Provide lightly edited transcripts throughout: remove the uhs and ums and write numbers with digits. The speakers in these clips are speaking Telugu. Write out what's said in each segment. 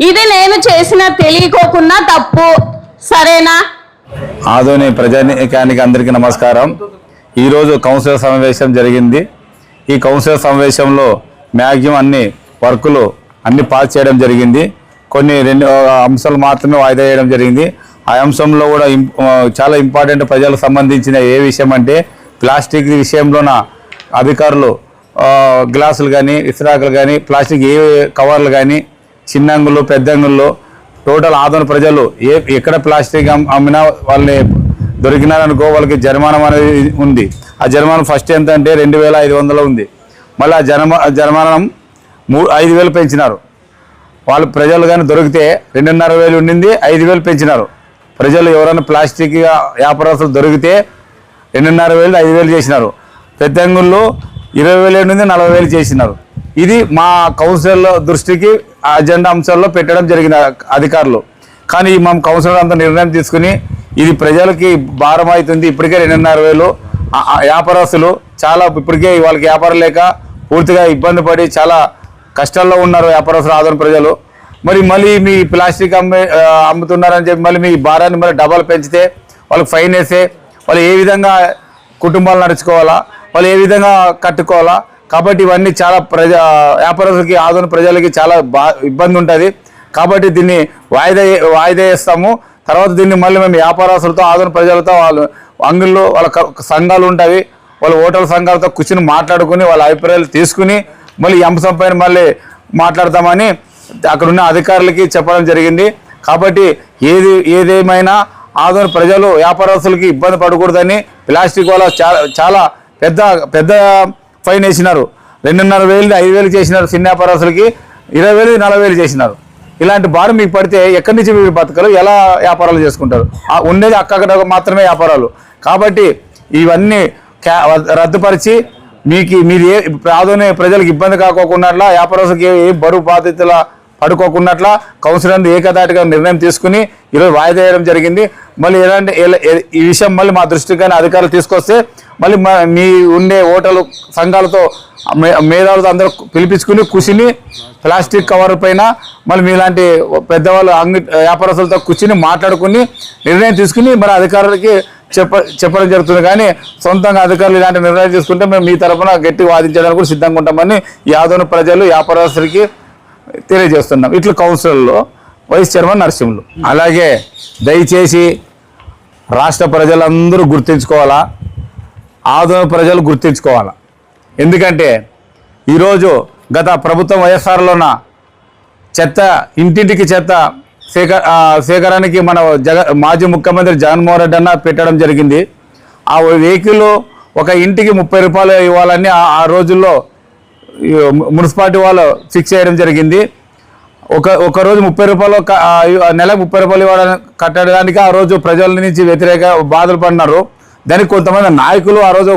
ఇది నేను చేసిన తెలియకోకున్నా తప్పు, సరేనా? ఆదోని ప్రజానీకానికి అందరికీ నమస్కారం. ఈరోజు కౌన్సిలర్ సమావేశం జరిగింది. ఈ కౌన్సిలర్ సమావేశంలో మ్యాక్సిమం అన్ని వర్కులు అన్ని పాస్ చేయడం జరిగింది. కొన్ని 2 అంశాలు మాత్రమే వాయిదా వేయడం జరిగింది. ఆ అంశంలో కూడా చాలా ఇంపార్టెంట్ ప్రజలకు సంబంధించిన ఏ విషయం అంటే ప్లాస్టిక్ విషయంలోన అధికారులు గ్లాసులు కానీ ఇస్రాకులు కానీ ప్లాస్టిక్ ఏ కవర్లు కానీ చిన్న అంగుళ్ళు పెద్ద అంగుళ్ళు టోటల్ ఆదోని ప్రజలు ఎక్కడ ప్లాస్టిక్ అమ్మినా వాళ్ళని దొరికినారనుకో వాళ్ళకి జరిమానా అనేది ఉంది. ఆ జరిమానా ఫస్ట్ ఎంత అంటే 2500 ఉంది. మళ్ళీ ఆ జరిమానం 5000 పెంచినారు. వాళ్ళు ప్రజలు కానీ దొరికితే 2500 ఉండింది, 5000 పెంచినారు. ప్రజలు ఎవరైనా ప్లాస్టిక్ వ్యాపారస్తులు దొరికితే 2500 5000 చేసినారు. పెద్ద అంగుళ్ళు 20,000 నుండి 40,000 చేసినారు. ఇది మా కౌన్సిల్ దృష్టికి అజెండా అంశాల్లో పెట్టడం జరిగిన అధికారులు. కానీ మా కౌన్సిలర్ అంతా నిర్ణయం తీసుకుని ఇది ప్రజలకి భారం అవుతుంది. ఇప్పటికే 2,500 వ్యాపారస్తులు చాలా ఇప్పటికే వాళ్ళకి వ్యాపారం లేక పూర్తిగా ఇబ్బంది పడి చాలా కష్టాల్లో ఉన్నారు వ్యాపారస్తులు ఆదోని ప్రజలు. మళ్ళీ మీ ప్లాస్టిక్ అమ్ముతున్నారని చెప్పి మళ్ళీ మీ భారాన్ని మళ్ళీ డబల్ పెంచితే వాళ్ళకి ఫైన్ వేస్తే వాళ్ళు ఏ విధంగా కుటుంబాలు నడుచుకోవాలా, వాళ్ళు ఏ విధంగా కట్టుకోవాలా? కాబట్టి ఇవన్నీ చాలా వ్యాపారస్తులకి ఆదోని ప్రజలకి చాలా ఇబ్బంది ఉంటుంది. కాబట్టి దీన్ని వాయిదా వేస్తాము. తర్వాత దీన్ని మళ్ళీ మేము వ్యాపారస్తులతో ఆదోని ప్రజలతో వాళ్ళు అంగుల్లో వాళ్ళ సంఘాలు ఉంటాయి, వాళ్ళ హోటల్ సంఘాలతో కూర్చుని మాట్లాడుకుని వాళ్ళ అభిప్రాయాలు తీసుకుని మళ్ళీ ఈ అంశం పైన మళ్ళీ మాట్లాడతామని అక్కడున్న అధికారులకి చెప్పడం జరిగింది. కాబట్టి ఏదేమైనా ఆదోని ప్రజలు వ్యాపారస్తులకి ఇబ్బంది పడకూడదని ప్లాస్టిక్ వల్ల చాలా పెద్ద ఫైన్ వేసినారు. 2,500 5,000 చేసినారు. చిన్న వ్యాపారస్తులకి 20,000 40,000 చేసినారు. ఇలాంటి భారం మీకు పడితే ఎక్కడి నుంచి మీరు బతకలు, ఎలా వ్యాపారాలు చేసుకుంటారు? ఉండేది అక్కడ మాత్రమే వ్యాపారాలు. కాబట్టి ఇవన్నీ రద్దుపరిచి మీరు ఆదోని ప్రజలకు ఇబ్బంది కాకోకున్నట్లా, వ్యాపారస్తులకి ఏ బరువు బాధ్యతల పడుకోకున్నట్లా కౌన్సిలర్ ఏకదాటిగా నిర్ణయం తీసుకుని ఈరోజు వాయిదా వేయడం జరిగింది. మళ్ళీ ఈ విషయం మళ్ళీ మా దృష్టికి కానీ అధికారులు తీసుకొస్తే మళ్ళీ మీ ఉండే హోటల్ సంఘాలతో మేధావులతో అందరూ పిలిపించుకుని కూర్చుని ప్లాస్టిక్ కవర్ పైన మళ్ళీ మీలాంటి పెద్దవాళ్ళు వ్యాపారస్తులతో కూర్చుని మాట్లాడుకుని నిర్ణయం తీసుకుని మరి అధికారులకి చెప్పడం జరుగుతుంది. కానీ సొంతంగా అధికారులు ఇలాంటి నిర్ణయం తీసుకుంటే మేము మీ తరఫున గట్టి వాదించడానికి కూడా సిద్ధంగా ఉంటామని ఈ ఆదోని ప్రజలు వ్యాపారస్తులకి తెలియజేస్తున్నాం. ఇట్లా కౌన్సిల్లో వైస్ చైర్మన్ నరసింహులు. అలాగే దయచేసి రాష్ట్ర ప్రజలందరూ గుర్తించుకోవాలా, ఆదోని ప్రజలు గుర్తించుకోవాలా. ఎందుకంటే ఈరోజు గత ప్రభుత్వం వైఎస్ఆర్లోన చెత్త ఇంటింటికి చెత్త సేకరణకి మన మాజీ ముఖ్యమంత్రి జగన్మోహన్ రెడ్డి అన్న పెట్టడం జరిగింది. ఆ వెహికల్ ఒక ఇంటికి 30 రూపాయలు ఇవ్వాలని ఆ రోజుల్లో మున్సిపాలిటీ వాళ్ళు ఫిక్స్ చేయడం జరిగింది. ఒక రోజు 30 రూపాయలు నెలకు 30 రూపాయలు ఇవ్వడానికి కట్టడానికి ఆ రోజు ప్రజల నుంచి వ్యతిరేక బాధలు పడినారు. దానికి కొంతమంది నాయకులు ఆ రోజు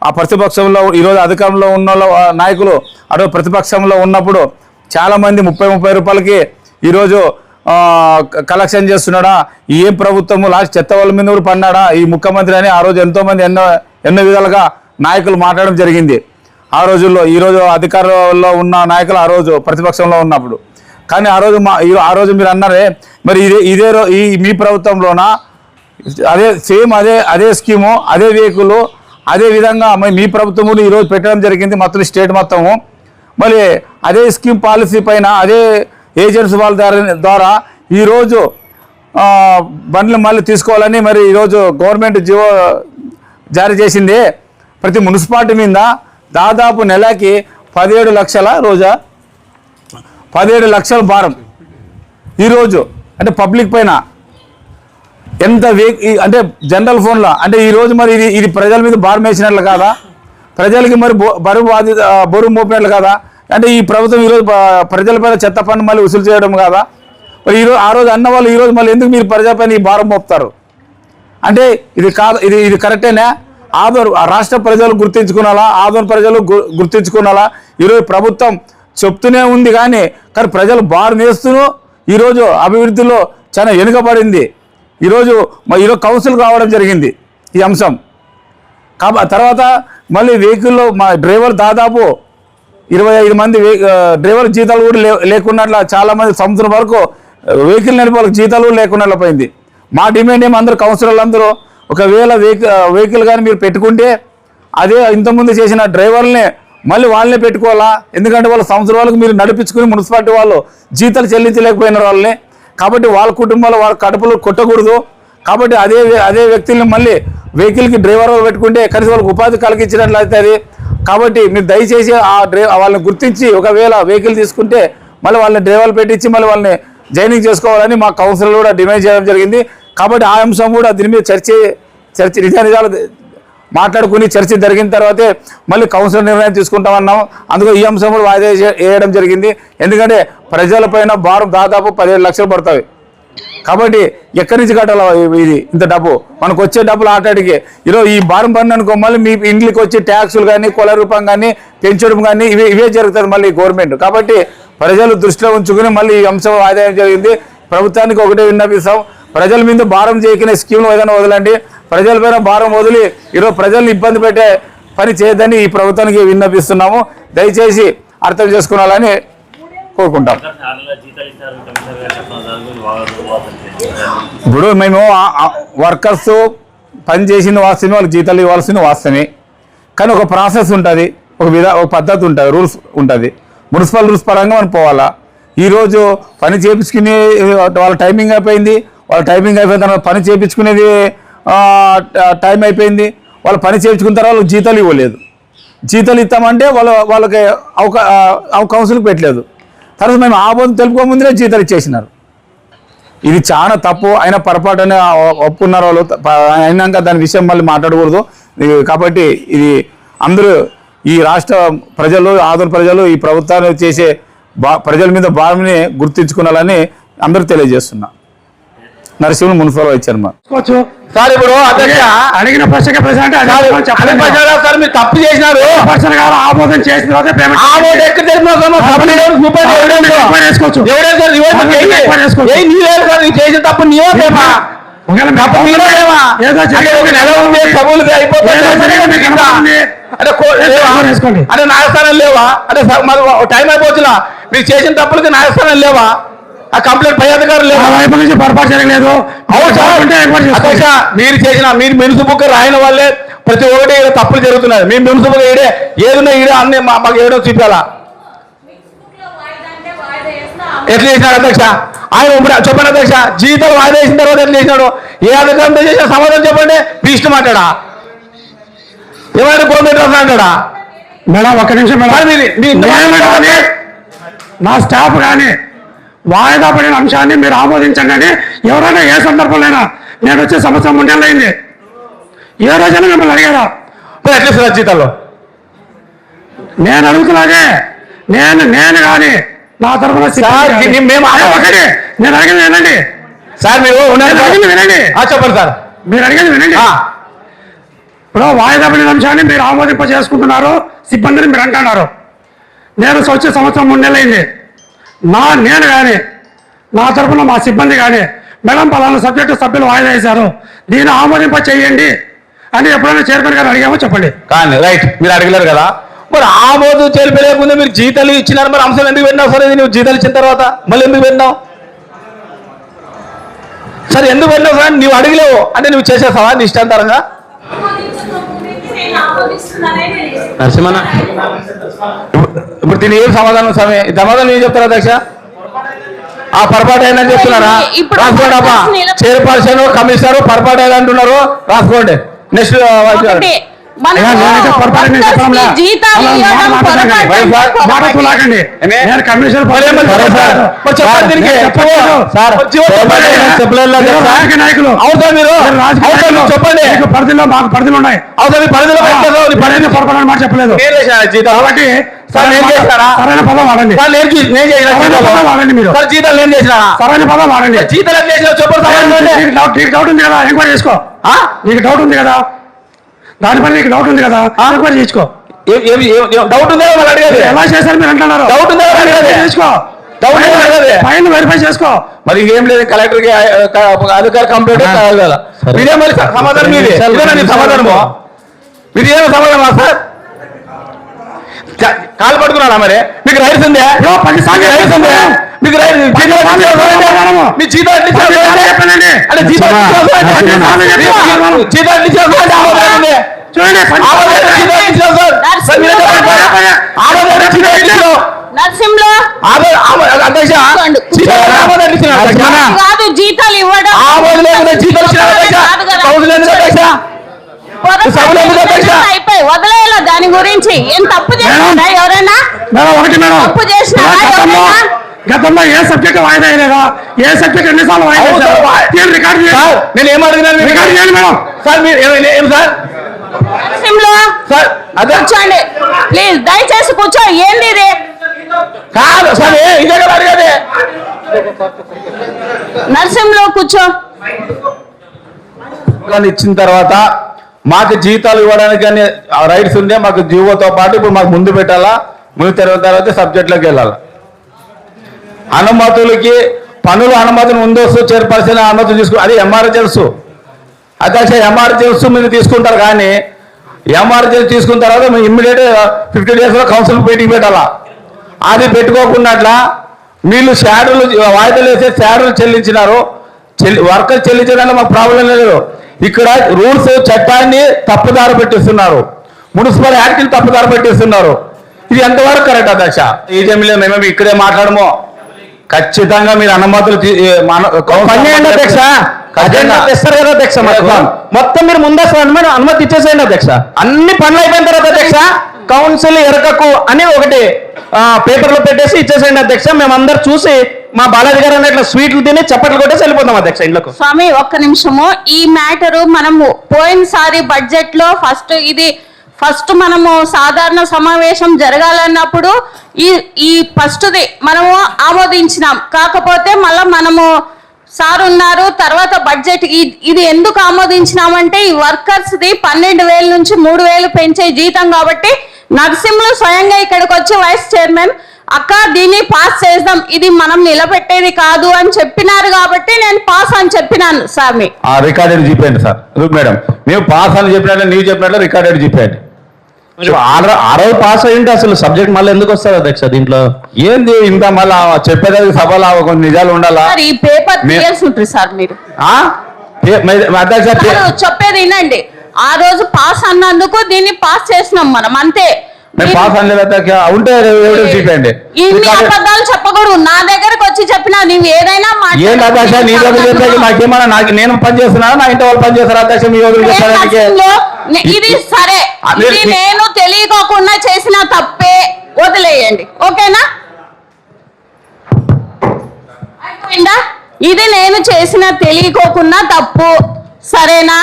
ఆ ప్రతిపక్షంలో ఈరోజు అధికారంలో ఉన్న నాయకులు ఆ రోజు ప్రతిపక్షంలో ఉన్నప్పుడు చాలామంది 30 రూపాయలకి ఈరోజు కలెక్షన్ చేస్తున్నాడా, ఏం ప్రభుత్వము లాస్ట్ చెత్త వాళ్ళ మీద కూడా పడినాడా ఈ ముఖ్యమంత్రి అని ఆ రోజు ఎంతోమంది ఎన్నో విధాలుగా నాయకులు మాట్లాడడం జరిగింది ఆ రోజుల్లో. ఈరోజు అధికారంలో ఉన్న నాయకులు ఆ రోజు ప్రతిపక్షంలో ఉన్నప్పుడు. కానీ ఆ రోజు మీరు అన్నారే, మరి మీ ప్రభుత్వంలోనా అదే స్కీము, అదే వెహికల్, అదే విధంగా మీ ప్రభుత్వము ఈరోజు పెట్టడం జరిగింది మొత్తం స్టేట్ మొత్తము. మళ్ళీ అదే స్కీమ్ పాలసీ పైన అదే ఏజెంట్స్ వాళ్ళ ద్వారా ఈరోజు బండ్లు మళ్ళీ తీసుకోవాలని మరి ఈరోజు గవర్నమెంట్ జీవో జారీ చేసింది. ప్రతి మున్సిపాలిటీ మీద దాదాపు నెలకి 17 లక్షల 17 లక్షల భారం ఈరోజు. అంటే పబ్లిక్ పైన ఎంత అంటే జనరల్ ఫోన్లో అంటే ఈరోజు మరి ఇది ప్రజల మీద భారం వేసినట్లు కాదా? ప్రజలకి మరి బరువు మోపినట్లు కాదా? అంటే ఈ ప్రభుత్వం ఈరోజు ప్రజలపైన చెత్త పన్ను మళ్ళీ వసూలు చేయడం కాదా? మరి ఆ రోజు అన్న వాళ్ళు ఈరోజు మళ్ళీ ఎందుకు మీరు ప్రజలపైన ఈ భారం మోపుతారు? అంటే ఇది కాదు, ఇది కరెక్టేనా? రాష్ట్ర ప్రజలు గుర్తించుకున్నాలా, ఆదోని ప్రజలు గుర్తించుకున్నాలా? ఈరోజు ప్రభుత్వం చెప్తూనే ఉంది కానీ ప్రజలు భారం వేస్తూనూ ఈరోజు అభివృద్ధిలో చాలా వెనుకబడింది. ఈరోజు కౌన్సిల్ రావడం జరిగింది ఈ అంశం. తర్వాత మళ్ళీ వెహికల్లో మా డ్రైవర్ దాదాపు 25 మంది డ్రైవర్ జీతాలు కూడా లేకున్నట్ల చాలా మంది సంవత్సరం వరకు వెహికల్ నడిపే వాళ్ళకి జీతాలు కూడా లేకున్నట్ల పోయింది. మా డిమాండ్ ఏమో అందరూ కౌన్సిలర్లు అందరూ ఒకవేళ వెహికల్ కానీ మీరు పెట్టుకుంటే అదే ఇంతకుముందు చేసిన డ్రైవర్లనే మళ్ళీ వాళ్ళనే పెట్టుకోవాలా. ఎందుకంటే వాళ్ళ సంవత్సరం వాళ్ళకి మీరు నడిపించుకుని మున్సిపాలిటీ వాళ్ళు జీతాలు చెల్లించలేకపోయిన వాళ్ళని, కాబట్టి వాళ్ళ కుటుంబాలు వాళ్ళ కడుపులు కొట్టకూడదు. కాబట్టి అదే వ్యక్తుల్ని మళ్ళీ వెహికల్కి డ్రైవర్ పెట్టుకుంటే కనీసం వాళ్ళకి ఉపాధి కలిగించినట్లు అవుతుంది. కాబట్టి మీరు దయచేసి వాళ్ళని గుర్తించి ఒకవేళ వెహికల్ తీసుకుంటే మళ్ళీ వాళ్ళని డ్రైవర్లు పెట్టించి మళ్ళీ వాళ్ళని జాయినింగ్ చేసుకోవాలని మా కౌన్సిలర్ కూడా డిమాండ్ చేయడం జరిగింది. కాబట్టి ఆ అంశం కూడా దీని మీద చర్చ నిజాలు మాట్లాడుకుని చర్చ జరిగిన తర్వాతే మళ్ళీ కౌన్సిలర్ నిర్ణయం తీసుకుంటామన్నాం. అందులో ఈ అంశం కూడా వాయిదా వేయడం జరిగింది. ఎందుకంటే ప్రజలపైన భారం దాదాపు 17 లక్షలు పడతాయి. కాబట్టి ఎక్కడి నుంచి కట్టాలి ఇది ఇంత డబ్బు? మనకు వచ్చే డబ్బులు ఆటాడికి ఈరోజు ఈ భారం పన్ను అనుకో మళ్ళీ మీ ఇంట్లోకి వచ్చే ట్యాక్సులు కానీ కుల రూపం కానీ పెంచడం కానీ ఇవే జరుగుతుంది మళ్ళీ గవర్నమెంట్. కాబట్టి ప్రజలు దృష్టిలో ఉంచుకుని మళ్ళీ ఈ అంశం వాయిదా జరిగింది. ప్రభుత్వానికి ఒకటే విన్నపిస్తాం, ప్రజల మీద భారం చేయకునే స్కీమ్లు ఏదైనా వదలండి. ప్రజలపైన భారం వదిలి ఈరోజు ప్రజల్ని ఇబ్బంది పెట్టే పని చేయదని ఈ ప్రభుత్వానికి విన్నపిస్తున్నాము. దయచేసి అర్థం చేసుకోవాలని కోరుకుంటాం. ఇప్పుడు మేము వర్కర్స్ పని చేసిన వాస్తవమే, వాళ్ళకి జీతాలు ఇవ్వాల్సిన వాస్తవమే. కానీ ఒక ప్రాసెస్ ఉంటుంది, ఒక పద్ధతి ఉంటుంది, రూల్స్ ఉంటుంది. మున్సిపల్ రూల్స్ పరంగా మనం పోవాలా. ఈరోజు పని చేయించుకునే వాళ్ళ టైమింగ్ అయిపోయింది. వాళ్ళ టైమింగ్ అయిపోయిన తర్వాత పని చేయించుకునేది టైం అయిపోయింది. వాళ్ళు పని చేయించుకున్న తర్వాత వాళ్ళకి జీతాలు ఇవ్వలేదు. జీతాలు ఇస్తామంటే వాళ్ళకి కౌన్సిల్కి పెట్టలేదు. తర్వాత మేము ఆబోధం తెలుపుకోముందే జీతాలు ఇచ్చేసినారు. ఇది చాలా తప్పు. అయినా పొరపాటునే ఒప్పుకున్నారు వాళ్ళు. అయినాక దాని విషయం మళ్ళీ మాట్లాడకూడదు. కాబట్టి ఇది అందరూ ఈ రాష్ట్ర ప్రజలు ఆంధ్ర ప్రజలు ఈ ప్రభుత్వాన్ని చేసే ప్రజల మీద భారాన్ని గుర్తించుకోవాలని అందరూ తెలియజేస్తున్నా. Narasimha municipal vice chairman. Sir ఇప్పుడు అడిగిన ప్రశ్నకి సార్ మీరు తప్పు చేసినారు. ఆమోదం చేసిన తర్వాత చేసిన తప్పు అంటే న్యాయస్థానం లేవా? అంటే టైం అయిపోతున్నా మీరు చేసిన తప్పులకి న్యాయస్థానం లేవా? ఆ కంప్లైంట్ పై అధికారులు లేదు, పొరపాటు జరగలేదు. మీరు మున్సిపల్ రాయన వాళ్ళే ప్రతి ఒక్కటి తప్పులు జరుగుతున్నారు. మీ మున్సిపల్ ఈడే ఏదున్నా ఈడే అన్ని మాకు ఏడో చూపాలా? ఎట్లా చేసినాడు అధ్యక్ష? ఆయన చెప్పండి అధ్యక్ష, జీతాలు వాయిదా వేసిన తర్వాత ఎట్లా చేసినాడు? ఏ అధికారంతో చేసిన సమాధానం చెప్పండి. మీ ఇష్టం అంటాడా? ఏమైనా గవర్నమెంట్ రాస్తా అంటాడా? మేడం ఒక్క నిమిషం మేడం, నా స్టాఫ్ కానీ వాయిదా పడిన అంశాన్ని మీరు ఆమోదించండి అని ఎవరైనా ఏ సందర్భంలోనైనా నేను వచ్చే సంవత్సరం 3 నెలలు అయింది, ఏ రోజైనా మిమ్మల్ని అడిగారా? ఎట్లా జీతాల్లో నేను అడుగుతున్నానే, నేను కానీ నా తరఫున నేను అడిగింది వినండి సార్. మీరు అడిగింది వినండి. చెప్పండి సార్, మీరు అడిగింది వినండి. ఇప్పుడు వాయిదా పడిన అంశాన్ని మీరు ఆమోదింప చేసుకుంటున్నారు, సిబ్బందిని మీరు అంటున్నారు. నేను వచ్చే సంవత్సరం 3 నెలలు అయింది. నేను కానీ నా తరఫున మా సిబ్బంది కానీ మేడం పలానా సబ్జెక్టు సభ్యులు వాయిదా వేశారు, దీన్ని ఆమోదింప చేయండి అని ఎప్పుడైనా చైర్మన్ గారు అడిగామో చెప్పండి. కానీ రైట్, మీరు అడగలేరు కదా. మరి ఆమోదం తెలిపలేకుండా మీరు జీతాలు ఇచ్చినారు, మరి అంశం ఎందుకు పెట్టినావు సార్? ఇది నువ్వు జీతాలు ఇచ్చిన తర్వాత మళ్ళీ ఎందుకు పెట్టినావు సార్? ఎందుకు పెట్టినావు సార్? నువ్వు అడగలేవు అంటే నువ్వు చేసేస్తావా నీ ఇష్టాంతరంగా? నరసింహన్న ఇప్పుడు దీని ఏం సమాధానం స్వామి? సమాధానం ఏం చెప్తారా అధ్యక్ష? ఆ పొరపాటు అయిందని చెప్తున్నారా? రాసుకోండి అబ్బా. చైర్పర్సన్ కమిషనర్ పొరపాటు అయ్యింది అంటున్నారు, రాసుకోండి. నెక్స్ట్ పరిధిలో మాకు పరిధిలో ఉన్నాయి. పరిధిలో పొరపాటు మాట చెప్పలేదు కాబట్టి సరైన పదం వాడండి. వాడండి మీరు జీతాలు ఏం చేసినా సరైన పదం వాడండి. జీతాలు ఏం చేసినా చెప్పండి. డౌట్ ఉంది కదా, ఎంక్వైరీ చేసుకో. నీకు డౌట్ ఉంది కదా, దానిపైన నీకు డౌట్ ఉంది కదా, ఎంక్వైరీ చేసుకో. డౌట్ ఉందా అడిగేది? ఎలా చేశారు మీరు అంటున్నారు? డౌట్ ఉందా చేసుకో, ఫైన్ వెరిఫై చేసుకో. మరి ఏం లేదు, కలెక్టర్కి అధికారి కంప్లైంట్ మీరే మరి సమాధానం మీదే. సమాధానము మీది ఏమో సమాధానం సార్? కాలు పడుకున్నారా మరి? మీకు రైట్స్ ఉందే? రైట్స్ ఉందే? మీకు మీ జీతం నర్సింహలో కాదు జీతాలు ఇవ్వడం అయిపోయి వదిలేయాల. దాని గురించి ఏం తప్పు చేసినా ఎవరైనా తప్పు చేసినా గతంలో ఏ సబ్జెక్ట్ వాయిదా అయ్యలేదా? ఏ సబ్జెక్ట్ ఎన్నిసార్లు వాయిదా? నేను ఏం అడిగినాను? సార్ మీరు ఏం సార్ నర్సింహలో కూర్చోండి ప్లీజ్, దయచేసి కూర్చో. ఏంది ఇది? కాదు సార్ ఇదే కదా అడిగేది. నర్సింహలో కూర్చో. ఇచ్చిన తర్వాత మాకు జీతాలు ఇవ్వడానికి కానీ రైట్స్ ఉండే మాకు జీవోతో పాటు ఇప్పుడు మాకు ముందు పెట్టాలా, ముందు తెరవ తర్వాత సబ్జెక్ట్లోకి వెళ్ళాలి. అనుమతులకి పనులు అనుమతిని ముందస్తు చైర్పర్సన్ అనుమతులు తీసుకు అది ఎమర్జెన్సీ. అధ్యక్ష ఎమర్జెన్సీ మీరు తీసుకుంటారు కానీ ఎమర్జెన్సీ తీసుకున్న తర్వాత మేము ఇమ్మీడియట్ 50 days కౌన్సిల్ మీటింగ్ పెట్టాలా. అది పెట్టుకోకుండా వీళ్ళు షాడోలు వాయిదాలు వేసే షాడోలు చెల్లించినారు. వర్కర్ చెల్లించడానికి మాకు ప్రాబ్లం లేదు. ఇక్కడ రూల్స్ చట్టాన్ని తప్పుదారి పెట్టిస్తున్నారు, మున్సిపల్ యాక్ట్ని తప్పుదారి పెట్టిస్తున్నారు. ఇది ఎంతవరకు కరెక్ట్ అధ్యక్ష? ఈజీఎంలో మేము ఇక్కడే మాట్లాడము. ఖచ్చితంగా మీరు అనుమతులు అధ్యక్ష తెస్తారు కదా అధ్యక్ష. మొత్తం మీరు ముందస్తు అనుమతి ఇచ్చేసేయండి అధ్యక్ష. అన్ని పనులు అయిపోయిన తర్వాత అధ్యక్ష కౌన్సిల్ ఎరకకు అని ఒకటి పేపర్లో పెట్టేసి ఇచ్చేసేయండి అధ్యక్ష. మేమందరూ చూసి మా బాలాజీ గారు అన్నట్లు స్వీట్లు తిని చప్పట్లు కొట్టేసి వెళ్ళిపోతాం అధ్యక్ష ఇంట్లోకి. స్వామి ఒక్క నిమిషము. ఈ మ్యాటరు మనము పోయినసారి బడ్జెట్ లో ఫస్ట్ మనము సాధారణ సమావేశం జరగాలన్నప్పుడు ఈ ఫస్ట్ది మనము ఆమోదించినాం. కాకపోతే మళ్ళా మనము సార్ ఉన్నారు తర్వాత బడ్జెట్ ఇది ఎందుకు ఆమోదించినామంటే ఈ వర్కర్స్ది 12,000 నుంచి 3,000 పెంచే జీతం కాబట్టి నర్సింహులు స్వయంగా ఇక్కడికి వచ్చి వైస్ చైర్మన్ అక్క దీన్ని పాస్ చేద్దాం, ఇది మనం నిలబెట్టేది కాదు అని చెప్పినారు కాబట్టి నేను పాస్ అని చెప్పినాను. స్వామి రికార్డెడ్ చెప్పండి సార్ మేడం, మేము పాస్ అని చెప్పినట్లు నీవు చెప్పినట్లు రికార్డెడ్ చెప్పండి. 60 పాస్ అయ్యింటే అసలు సబ్జెక్ట్ మళ్ళీ ఎందుకు వస్తారు అధ్యక్ష దీంట్లో? ఏంది ఇంత మళ్ళా చెప్పేది సభలో కొన్ని నిజాలు ఉండాలా? ఈ పేపర్ తీయాల్సి ఉంటుంది సార్ మీరు. అధ్యక్ష చెప్పేది వినండి. ఆ రోజు పాస్ అన్నందుకు దీన్ని పాస్ చేసినాం మనం అంతే. పాస్ అనలేదు ఉంటే చెప్పండి. ఇన్ని అబద్ధాలు చెప్పకూడదు. నా దగ్గరకు వచ్చి చెప్పినా నీవు ఏదైనా ఏంటి అధ్యక్ష నీ దగ్గర చెప్పేది నాకేమన్నా నేను పని చేస్తున్నా నా ఇంటి వాళ్ళు పని చేస్తారు అధ్యక్ష మీ ఇది సరే ఇది నేను తెలియకోకుండా చేసిన తప్పే వదిలేయండి ఓకేనా? అయిపోయిందా? ఇది నేను చేసిన తెలియకోకుండా తప్పు సరేనా?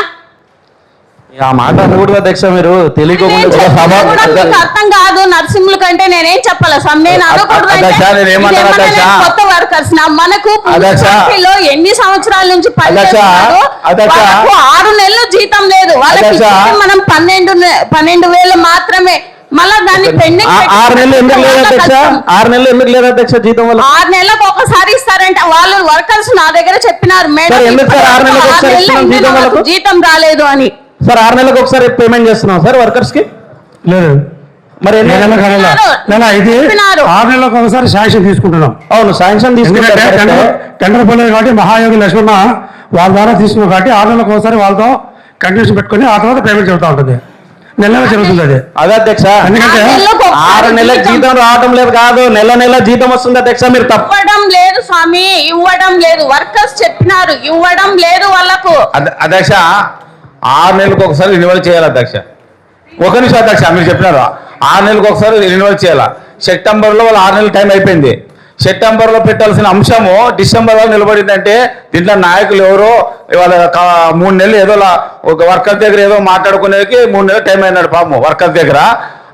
ఆ మాట అనకూడదు అధ్యక్ష. మీరు తెలియకోకుండా అర్థం కాదు. నర్సింహుల కంటే నేనేం చెప్పాలి నేను అనకూడదు. కొత్త వర్కర్స్ మనకు ఎన్ని సంవత్సరాల నుంచి పనిచేస్తున్నారు, 6 నెలలు జీతం లేదు వాళ్ళకి. మనం 12,000 మాత్రమే. మళ్ళా దాన్ని పెండింగ్ 6 నెలలు ఎందుకు లేదు అధ్యక్ష? 6 నెలలు ఎందుకు లేదు అధ్యక్ష జీతం? 6 నెలలకు ఒకసారి ఇస్తారంటే వాళ్ళు వర్కర్స్ నా దగ్గర చెప్పినారు మేడం జీతం రాలేదు అని. సార్ 6 నెలలకు ఒకసారి పేమెంట్ చేస్తున్నాం సార్ వర్కర్స్ కి? లేదు మరి ఇది 6 నెలలకు ఒకసారి శాంక్షన్ తీసుకుంటున్నాం. అవును శాంక్షన్ తీసుకుంటాం. టెండర్ పోలేదు కాబట్టి మహాయోగి లక్ష్మణ వాళ్ళ ద్వారా తీసుకున్నాం కాబట్టి 6 నెలలకు ఒకసారి వాళ్ళతో కండిషన్ పెట్టుకుని ఆ తర్వాత పేమెంట్ చెబుతా ఉంటుంది. నెల జరుగుతుంది అది. అదే అధ్యక్ష, ఎందుకంటే 6 నెలల జీతం రావడం లేదు కాదు, నెల జీతం వస్తుంది అధ్యక్ష. మీరు తప్పడం లేదు స్వామి, ఇవ్వడం లేదు. వర్కర్స్ చెప్పినారు ఇవ్వడం లేదు వాళ్ళకు. అధ్యక్ష 6 నెలలకు ఒకసారి రినివల్ చేయాలి అధ్యక్ష. ఒక నిమిషం అధ్యక్ష, మీరు చెప్పినారు 6 నెలలకు ఒకసారి రినివల్ చేయాలా. సెప్టెంబర్లో వాళ్ళు 6 నెలల టైం అయిపోయింది. సెప్టెంబర్లో పెట్టాల్సిన అంశము డిసెంబర్లో నిలబడిందంటే దీంట్లో నాయకులు ఎవరో వాళ్ళ 3 నెలలు ఏదో ఒక వర్కర్ దగ్గర ఏదో మాట్లాడుకునేకి 3 నెలలు టైం అయినాడు పాపం వర్కర్ దగ్గర.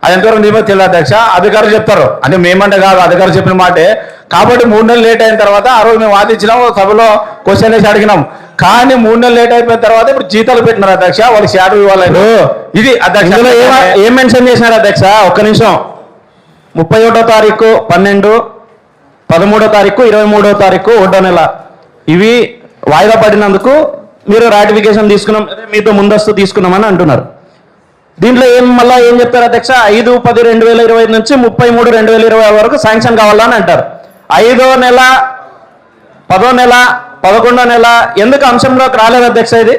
అది ఎంతవరకు నియమం తెలియదు అధ్యక్ష. అధికారులు చెప్తారు, అంటే మేమంటే కాదు అధికారులు చెప్పిన మాటే. కాబట్టి 3 నెలలు లేట్ అయిన తర్వాత ఆ రోజు మేము వాదించినాం, సభలో క్వశ్చన్ వేసి అడిగినాం. కానీ 3 నెలలు లేట్ అయిపోయిన తర్వాత ఇప్పుడు జీతాలు పెట్టినారు అధ్యక్ష, వాళ్ళకి షాడో ఇవ్వాలని. ఇది అధ్యక్ష ఏం మెన్షన్ చేసినారు అధ్యక్ష? ఒక్క నిమిషం. 31వ తారీఖు 12, 13వ తారీఖు, 23వ తారీఖు 1వ నెల ఇవి వాయిదా పడినందుకు మీరు రాటిఫికేషన్ తీసుకున్నాం, మీతో ముందస్తు తీసుకున్నామని అంటున్నారు. దీంట్లో మళ్ళీ ఏం చెప్తారు అధ్యక్ష, 5/10/2020 నుంచి 33/2020 వరకు శాంక్షన్ కావాలని అంటారు. 5వ నెల, 10వ నెల, 11వ నెల ఎందుకు అంశంలోకి రాలేదు అధ్యక్ష? ఇది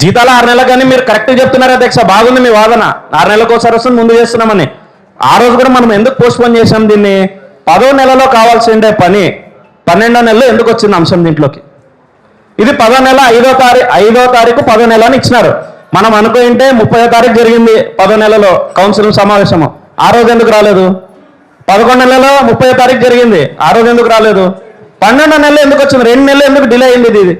జీతాలు 6 నెలలకు కానీ మీరు కరెక్ట్ చెప్తున్నారు అధ్యక్ష, బాగుంది మీ వాదన. 6 నెలలకు ఒకసారి వస్తుంది, ముందు చేస్తున్నామని. ఆ రోజు కూడా మనం ఎందుకు పోస్ట్పోన్ చేసాం దీన్ని? 10వ నెలలో కావాల్సి ఉండే పని 12వ నెలలో ఎందుకు వచ్చింది అంశం దీంట్లోకి? ఇది 10వ నెల 5వ తారీఖు 10వ నెల అని ఇచ్చినారు. మనం అనుకుంటే 30వ తారీఖు జరిగింది 10వ నెలలో కౌన్సిల్ సమావేశము, ఆ రోజు ఎందుకు రాలేదు? 11వ నెలలో 30వ తారీఖు జరిగింది, ఆ రోజు ఎందుకు రాలేదు? 12వ నెలలో ఎందుకు వచ్చింది? 2 నెలలు ఎందుకు డిలే అయింది ఇది?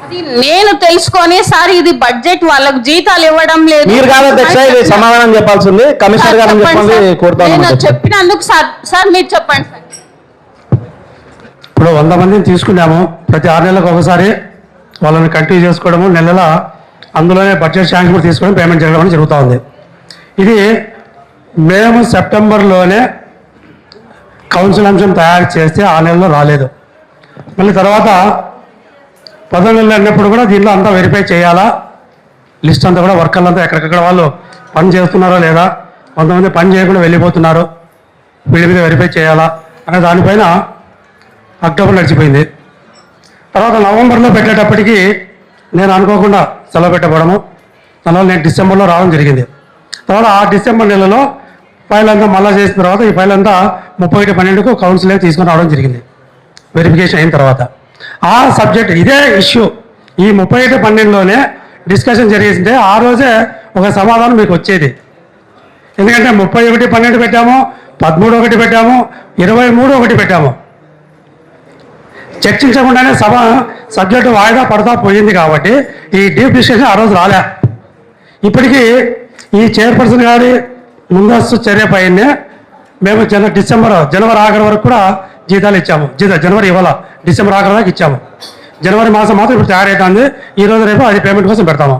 అది నేను తెలుసుకొని సార్, ఇది బడ్జెట్ వాళ్ళకు జీతాలు ఇవ్వడం లేదు. మీరు కాదు అధ్యక్ష, ఇది సమాధానం చెప్పాల్సింది కమిషనర్ గారు చెప్పాలి. కోరుతాను నేను చెప్పినందుకు సార్ మీరు చెప్పండి సార్. ఇప్పుడు 100 మందిని తీసుకున్నాము, ప్రతి 6 నెలలకు ఒకసారి వాళ్ళని కంటిన్యూ చేసుకోవడము, నెల అందులోనే బడ్జెట్ శాంక్షన్ కూడా తీసుకోవడం, పేమెంట్ చేయడం అనేది జరుగుతూ ఉంది. ఇది మేము సెప్టెంబర్లోనే కౌన్సిల్ అంశం తయారు చేస్తే ఆ నెలలో రాలేదు. మళ్ళీ తర్వాత 10వ నెలలు అన్నప్పుడు కూడా దీంట్లో అంతా వెరిఫై చేయాలా, లిస్ట్ అంతా కూడా వర్కర్లంతా ఎక్కడికక్కడ వాళ్ళు పని చేస్తున్నారో లేదా, కొంతమంది పని చేయకుండా వెళ్ళిపోతున్నారు, వీళ్ళ మీద వెరిఫై చేయాలా అనే దానిపైన అక్టోబర్ నడిచిపోయింది. తర్వాత నవంబర్లో పెట్టేటప్పటికి నేను అనుకోకుండా సెలవు పెట్టబడము, దానివల్ల నేను డిసెంబర్లో రావడం జరిగింది. తర్వాత ఆ డిసెంబర్ నెలలో ఫైల్ అంతా మళ్ళా చేసిన తర్వాత ఈ ఫైల్ అంతా 31/12కు కౌన్సిల్ తీసుకొని రావడం జరిగింది, వెరిఫికేషన్ అయిన తర్వాత. ఆ సబ్జెక్ట్ ఇదే ఇష్యూ ఈ 31/12లోనే డిస్కషన్ జరిగింటే ఆ రోజే ఒక సమాధానం మీకు వచ్చేది. ఎందుకంటే 31/12 పెట్టాము, 13/1 పెట్టాము, 23/1 పెట్టాము. చర్చించకుండానే సబ్జెక్టు వాయిదా పడతా పోయింది కాబట్టి ఈ డీప్ డిస్కషన్ ఆ రోజు రాలే. ఇప్పటికీ ఈ చైర్పర్సన్ గారి ముందస్తు చర్య పైనే మేము జనవరి ఆఖరి వరకు కూడా జీతాలు ఇచ్చాము. జనవరి ఇవ్వాల, డిసెంబర్ ఆఖరి దాకా ఇచ్చాము. జనవరి మాసం మాత్రం ఇప్పుడు తయారవుతుంది. ఈ రోజు రేపు అది పేమెంట్ కోసం పెడతాము.